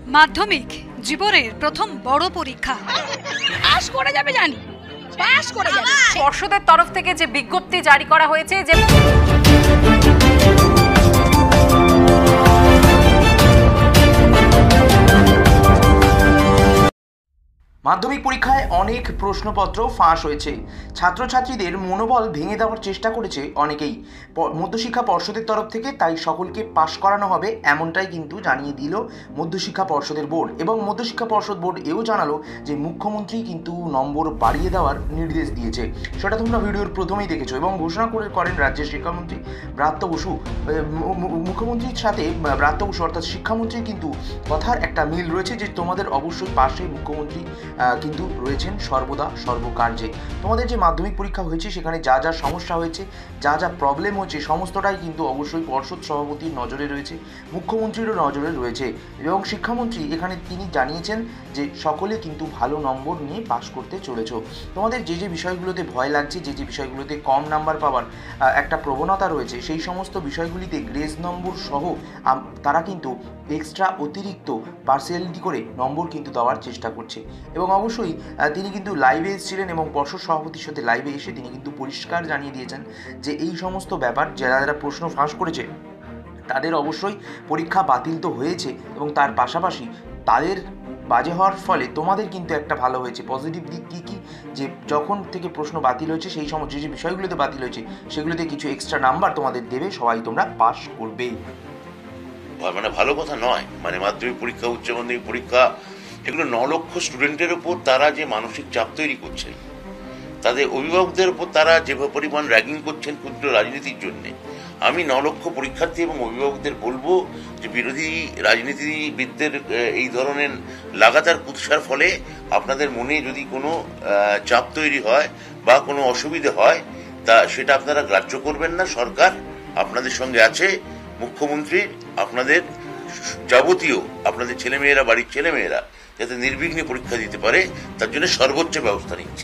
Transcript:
মাধ্যমিক জীবনের প্রথম বড় পরীক্ষা। পাস করে যাবে জানি, পাস করে যাবে। পর্ষদের তরফ থেকে যে বিজ্ঞপ্তি জারি করা হয়েছে যে মাধ্যমিক পরীক্ষায় অনেক প্রশ্নপত্র ফাঁস হয়েছে। ছাত্রছাত্রীদের মনোবল ভেঙে দেওয়ার চেষ্টা করেছে অনেকেই মধ্যশিক্ষা পর্ষদের তরফ থেকে, তাই সকলকে পাশ করানো হবে এমনটাই কিন্তু জানিয়ে দিল মধ্যশিক্ষা পর্ষদের বোর্ড। এবং মধ্যশিক্ষা পর্ষদ বোর্ড এও জানালো যে মুখ্যমন্ত্রী কিন্তু নম্বর বাড়িয়ে দেওয়ার নির্দেশ দিয়েছে, সেটা তোমরা ভিডিওর প্রথমেই দেখেছো। এবং ঘোষণা করেন রাজ্যের শিক্ষামন্ত্রী ব্রাত্য বসু। মুখ্যমন্ত্রীর সাথে ব্রাত্য বসু অর্থাৎ শিক্ষামন্ত্রীর কিন্তু কথার একটা মিল রয়েছে যে তোমাদের অবশ্যই পাশে মুখ্যমন্ত্রী কিন্তু রয়েছেন সর্বদা সর্বকার্যে। তোমাদের যে মাধ্যমিক পরীক্ষা হয়েছে সেখানে যা যা সমস্যা হয়েছে, যা যা প্রবলেম হচ্ছে, সমস্তটাই কিন্তু অবশ্যই পর্ষদ সভাপতির নজরে রয়েছে, মুখ্যমন্ত্রীরও নজরে রয়েছে। এবং শিক্ষামন্ত্রী এখানে তিনি জানিয়েছেন যে সকলে কিন্তু ভালো নম্বর নিয়ে পাশ করতে চলেছ। তোমাদের যে যে বিষয়গুলোতে ভয় লাগছে, যে যে বিষয়গুলোতে কম নাম্বার পাওয়ার একটা প্রবণতা রয়েছে, সেই সমস্ত বিষয়গুলিতে গ্রেস নম্বর সহ তারা কিন্তু এক্সট্রা অতিরিক্ত পার্সিয়ালিটি করে নম্বর কিন্তু দেওয়ার চেষ্টা করছে। এবং অবশ্যই তিনি কিন্তু লাইভে এসেছিলেন এবং পর্ষদ সভাপতির সাথে লাইভে এসে তিনি কিন্তু পরিষ্কার জানিয়ে দিয়েছেন যে এই সমস্ত ব্যাপার যারা যারা প্রশ্ন ফাঁস করেছে তাদের অবশ্যই পরীক্ষা বাতিল তো হয়েছে, এবং তার পাশাপাশি তাদের বাজে হওয়ার ফলে তোমাদের কিন্তু একটা ভালো হয়েছে। পজিটিভ দিক কী কী, যে যখন থেকে প্রশ্ন বাতিল হয়েছে সেই সময় যে বিষয়গুলোতে বাতিল হয়েছে সেগুলোতে কিছু এক্সট্রা নাম্বার তোমাদের দেবে, সবাই তোমরা পাস করবে। মানে ভালো কথা নয়, মানে মাধ্যমিক পরীক্ষা, উচ্চ মাধ্যমিক পরীক্ষা, এগুলো 9 লক্ষ স্টুডেন্টের উপর তারা যে মানসিক চাপ তৈরি করছে, তাদের অভিভাবকদের উপর তারা যে পরিমাণ র্যাগিং করছেন ক্ষুদ্র রাজনীতির জন্য, আমি 9 লক্ষ পরীক্ষার্থী এবং অভিভাবকদের বলবো যে বিরোধী রাজনীতিবিদদের এই ধরনের লাগাতার কুৎসার ফলে আপনাদের মনে যদি কোনো চাপ তৈরি হয় বা কোনো অসুবিধে হয়, তা সেটা আপনারা গ্রাহ্য করবেন না। সরকার আপনাদের সঙ্গে আছে, মুখ্যমন্ত্রী আপনাদের যাবতীয় আপনাদের ছেলেমেয়েরা, বাড়ির ছেলেমেয়েরা যাতে নির্বিঘ্নে পরীক্ষা দিতে পারে তার জন্য সর্বোচ্চ ব্যবস্থা নিচ্ছে।